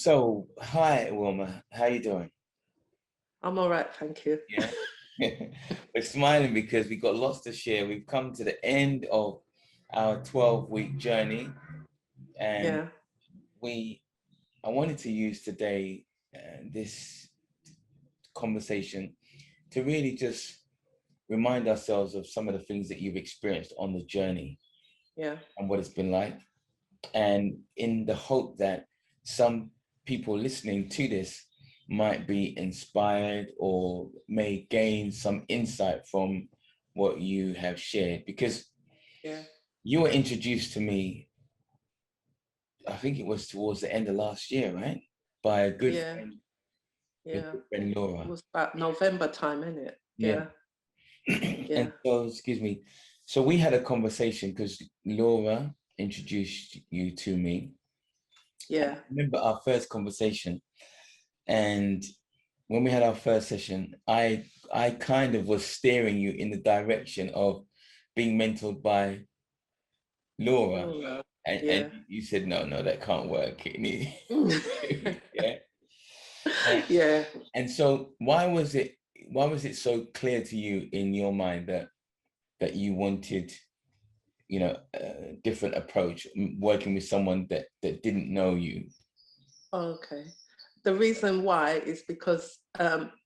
So, hi, Wilma. How you doing? I'm all right, thank you. Yeah. We're smiling because we've got lots to share. We've come to the end of our 12-week journey, and Yeah, we I wanted to use today this conversation to really just remind ourselves of some of the things that you've experienced on the journey yeah, and what it's been like. And in the hope that some people listening to this might be inspired or may gain some insight from what you have shared, because yeah, you were introduced to me, I think it was towards the end of last year, right, by a good yeah, friend, your yeah. good friend It Laura. was about November time, isn't it? Yeah. Yeah, And yeah, so, excuse me, so we had a conversation because Laura introduced you to me. And I yeah. remember our first conversation. And when we had our first session, I kind of was steering you in the direction of being mentored by Laura. Laura. And Yeah. you said, no, no, that can't work. Yeah. And, Yeah. and so why was it so clear to you in your mind that you wanted, a different approach, working with someone that didn't know you? Okay. The reason why is because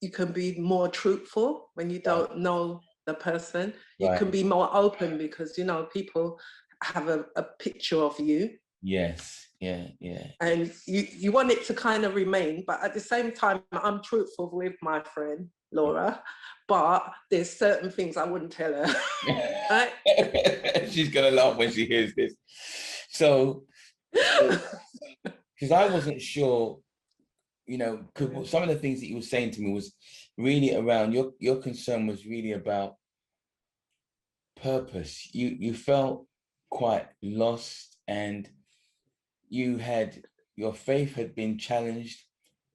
you can be more truthful when you Right. don't know the person. You can Right. be more open because people have a picture of you, Yes. Yeah. Yeah. and you want it to kind of remain, but at the same time I'm truthful with my friend Laura, but there's certain things I wouldn't tell her. Right? She's gonna laugh when she hears this. So, because I wasn't sure, because some of the things that you were saying to me was really around your concern was really about purpose. You felt quite lost, and you had your faith had been challenged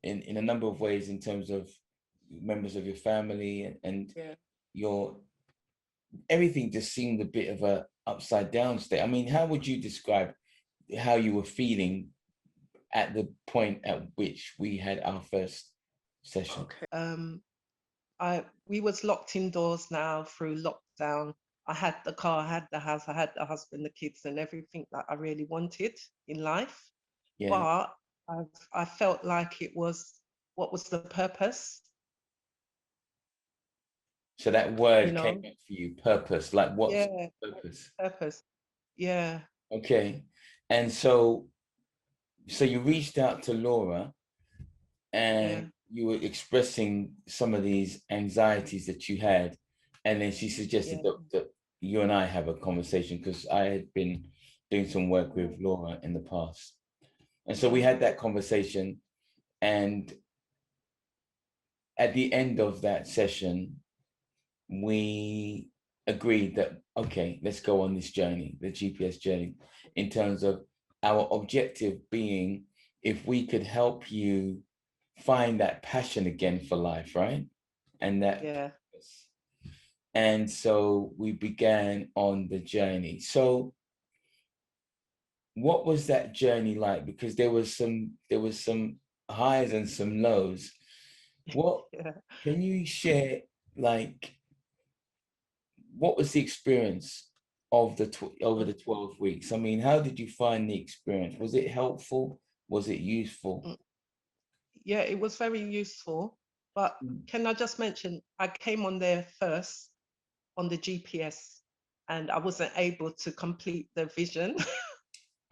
in a number of ways in terms of members of your family and Yeah. your everything just seemed a bit of a upside down state. I mean, how would you describe how you were feeling at the point at which we had our first session? Okay. I we was locked indoors now through lockdown. I had the car, I had the house, I had the husband, the kids, and everything that I really wanted in life. Yeah. But I felt like it was, what was the purpose? So that You word came know? up for you, purpose. Like, what's Yeah, purpose? purpose. Yeah, Okay. And so you reached out to Laura yeah, and you were expressing some of these anxieties that you had. And then she suggested yeah, that you and I have a conversation because I had been doing some work with Laura in the past. And so we yeah, had that conversation. And at the end of that session, we agreed that, okay, let's go on this journey, the GPS journey, in terms of our objective being if we could help you find that passion again for life, right? And that yeah. purpose. And so we began on the journey. So what was that journey like? Because there was some highs and some lows. What Yeah. can you share, like, what was the experience of over the 12 weeks? I mean, how did you find the experience? Was it helpful? Was it useful? Mm, yeah, it was very useful. But can I just mention, I came on there first on the GPS and I wasn't able to complete the vision.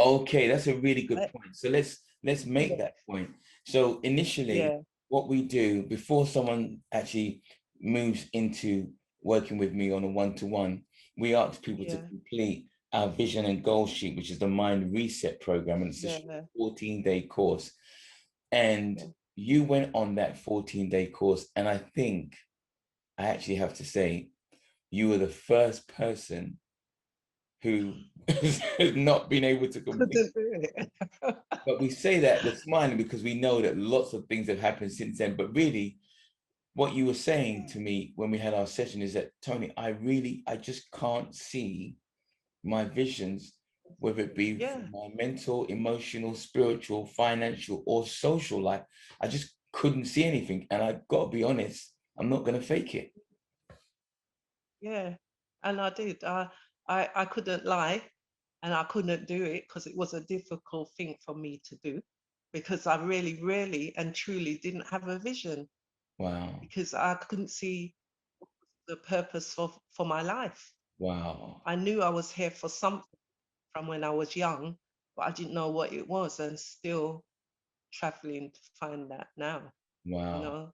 Okay, that's a really good Uh, point. So let's make yeah, that point. So initially, yeah, what we do before someone actually moves into working with me on a one-to-one, we ask people to yeah, complete our vision and goal sheet, which is the mind reset program, and it's a yeah, 14-day course. And yeah, you went on that 14-day course, and I think I actually have to say you were the first person who has not been able to complete. couldn't do it. But we say that we're smiling because we know that lots of things have happened since then. But really, what you were saying to me when we had our session is that, Tony, I just can't see my visions whether it be for Yeah, my mental, emotional, spiritual, financial, or social life. I just couldn't see anything. And I got to be honest, I'm not going to fake it. yeah. And I did. I couldn't lie, and I couldn't do it because it was a difficult thing for me to do, because I really, really and truly didn't have a vision, Wow. because I couldn't see the purpose for my life. Wow. I knew I was here for something from when I was young, but I didn't know what it was, and still traveling to find that now, you Wow. know,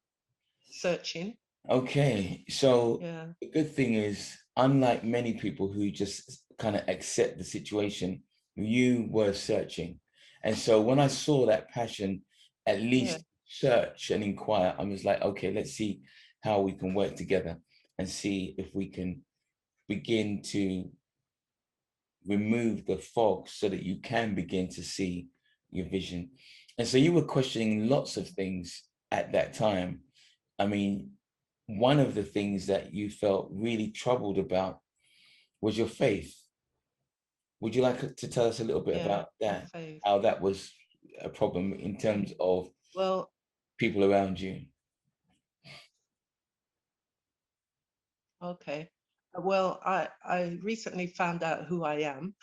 searching. Okay. So Yeah, the good thing is, unlike many people who just kind of accept the situation, you were searching. And so when I saw that passion, at yeah, least search and inquire, I was like, okay, let's see how we can work together and see if we can begin to remove the fog so that you can begin to see your vision. And so you were questioning lots of things at that time. I mean, one of the things that you felt really troubled about was your faith. Would you like to tell us a little bit yeah, about my that? faith. How that was a problem in Yeah. terms of Well, people around you? okay. Well, I recently found out who I am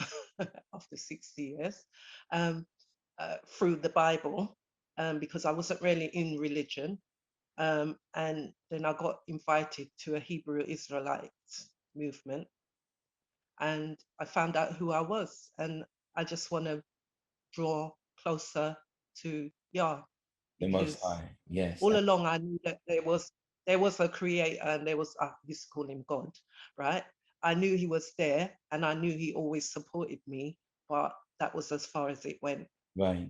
after 60 years, um, through the Bible, because I wasn't really in religion. And then I got invited to a Hebrew Israelite movement, and I found out who I was. And I just want to draw closer to Yah, The Most because High. Yes. all along I knew that there was a creator, and there was, I used to call him God, right? I knew he was there, and I knew he always supported me, but that was as far as it went. Right.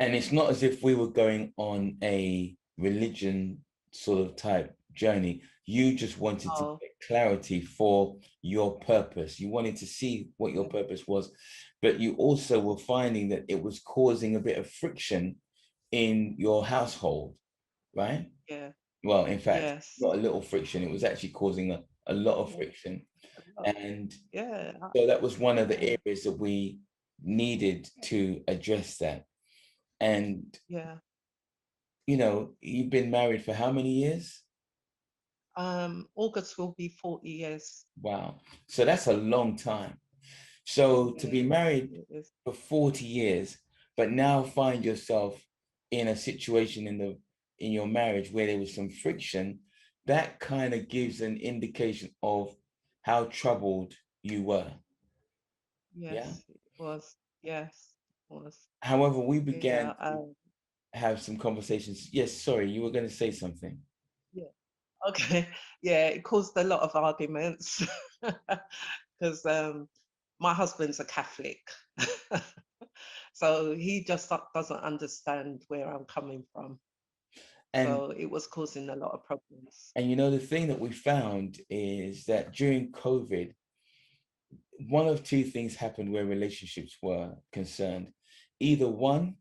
And it's not as if we were going on a religion sort of type journey. You just wanted to Oh, get clarity for your purpose. You wanted to see what your yeah, purpose was, but you also were finding that it was causing a bit of friction in your household, right? yeah, Well, in fact, yes, not a little friction, it was actually causing a lot of yeah, friction. a lot. And Yeah, so that was one of the yeah, areas that we needed to address that. And yeah. you've been married for how many years? August will be 40 years. Wow. So that's a long time. So to Yeah, be married it is. for 40 years, but now find yourself in a situation in your marriage where there was some friction, that kind of gives an indication of how troubled you were. Yeah. Yes, it was. Yes, it was. However, we began Yeah. to have some conversations. Yes, sorry, you were going to say something. Yeah. Okay. Yeah, it caused a lot of arguments because my husband's a Catholic. So he just doesn't understand where I'm coming from. And So it was causing a lot of problems. the thing that we found is that during COVID, one of two things happened where relationships were concerned. Either one,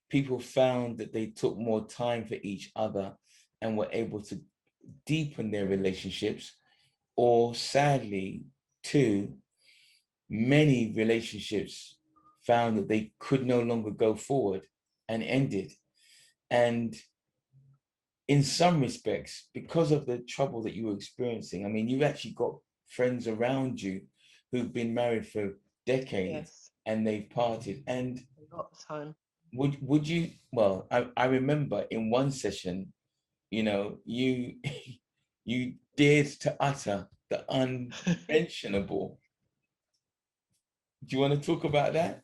people found that they took more time for each other and were able to deepen their relationships, or sadly, two, many relationships found that they could no longer go forward and ended. And in some respects, because of the trouble that you were experiencing, I mean, you've actually got friends around you who've been married for decades Yes, and they've parted. And a lot of time. would you, well, I remember in one session, you you dared to utter the unmentionable. Do you want to talk about that?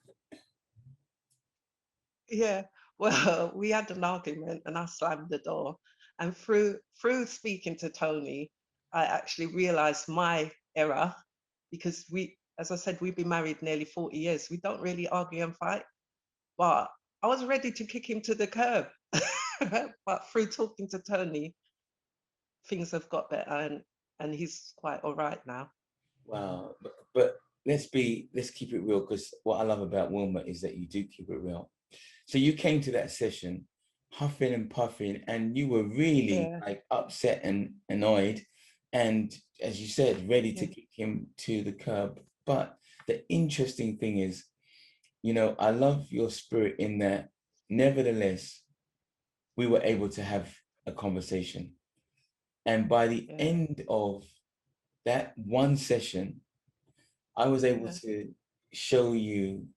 Yeah. Well, we had an argument, and I slammed the door. And through speaking to Tony, I actually realized my error, because as I said, we've been married nearly 40 years. We don't really argue and fight, but I was ready to kick him to the curb. But through talking to Tony, things have got better, and he's quite all right now. Wow. But let's keep it real, because what I love about Wilma is that you do keep it real. So you came to that session huffing and puffing, and you were really Yeah, like upset and annoyed, and as you said, ready to yeah, kick him to the curb. But the interesting thing is, you know, I love your spirit in that, nevertheless, we were able to have a conversation. And by the Yeah. end of that one session, I was able Yeah. to show you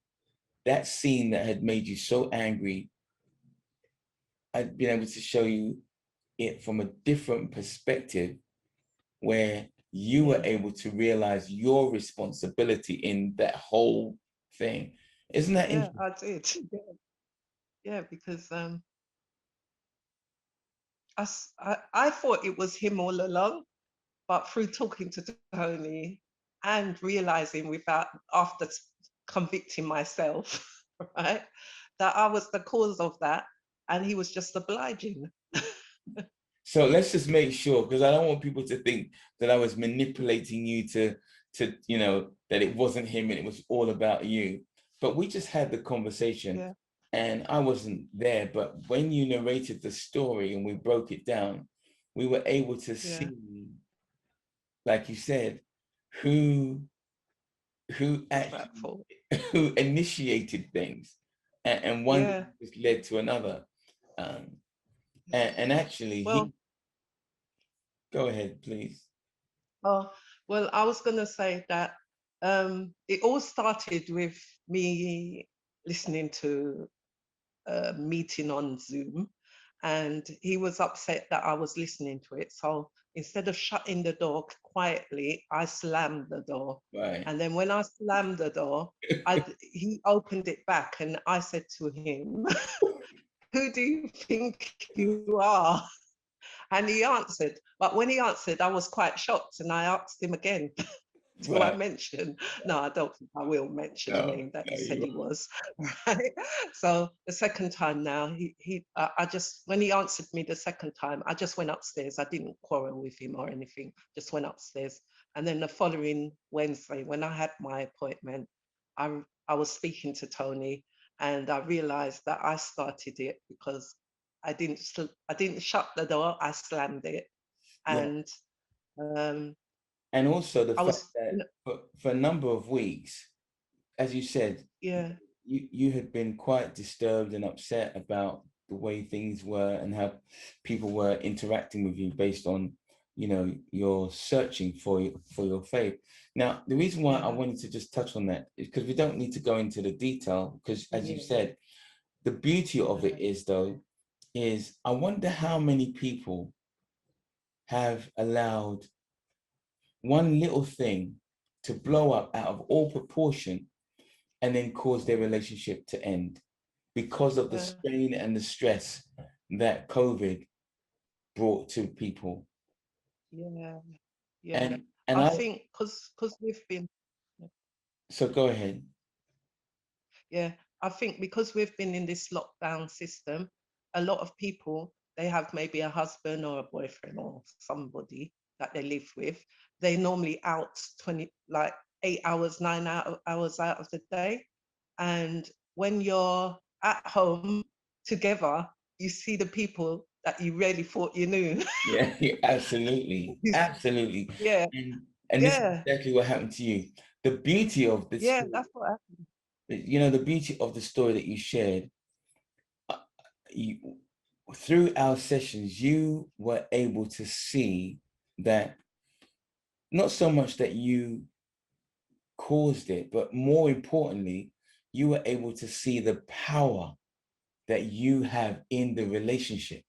that scene that had made you so angry. I'd been able to show you it from a different perspective, where you were Yeah. able to realize your responsibility in that whole thing. Isn't that Yeah, interesting? I did. Yeah, because I thought it was him all along, but through talking to Tony and realizing without after convicting myself, right, that I was the cause of that, and he was just obliging. So let's just make sure, because I don't want people to think that I was manipulating you to, you know, that it wasn't him and it was all about you. But we just had the conversation Yeah, and I wasn't there. But when you narrated the story and we broke it down, we were able to yeah, see, like you said, who was that actually for? who initiated things, and one Yeah, just led to another. Um, yeah. and actually, Well, he go ahead, please. oh, well, I was going to say that it all started with me listening to a meeting on Zoom, and he was upset that I was listening to it. So instead of shutting the door quietly, I slammed the door. Right. And then when I slammed the door, he opened it back, and I said to him, "Who do you think you are?" And he answered. But when he answered, I was quite shocked, and I asked him again, do I Right. mention? No, I don't think I will mention the No, name that no, you said you he was. Right. So the second time now, I just, when he answered me the second time, I just went upstairs. I didn't quarrel with him or anything, just went upstairs. And then the following Wednesday, when I had my appointment, I was speaking to Tony, and I realized that I started it because I didn't shut the door, I slammed it. yeah. And um, And also the I fact was, that for a number of weeks, as you said, yeah. you had been quite disturbed and upset about the way things were and how people were interacting with you based on, you know, your searching for your faith. Now, the reason why I Yeah, wanted to just touch on that is because we don't need to go into the detail, because as you yeah, said, the beauty of yeah, it is though, is I wonder how many people have allowed one little thing to blow up out of all proportion and then cause their relationship to end because of the yeah, strain and the stress that COVID brought to people. yeah, yeah. And I I think because we've been, so go ahead. yeah, I think because we've been in this lockdown system, a lot of people, they have maybe a husband or a boyfriend or somebody that they live with. They normally out 20, like 8 hours, hours out of the day. And when you're at home together, you see the people that you really thought you knew. Yeah, yeah, absolutely, absolutely. Yeah, And this is yeah, exactly what happened to you. The beauty of this yeah, story, that's what happened. you know, the beauty of the story that you shared, uh, you, through our sessions, you were able to see that not so much that you caused it, but more importantly, you were able to see the power that you have in the relationship.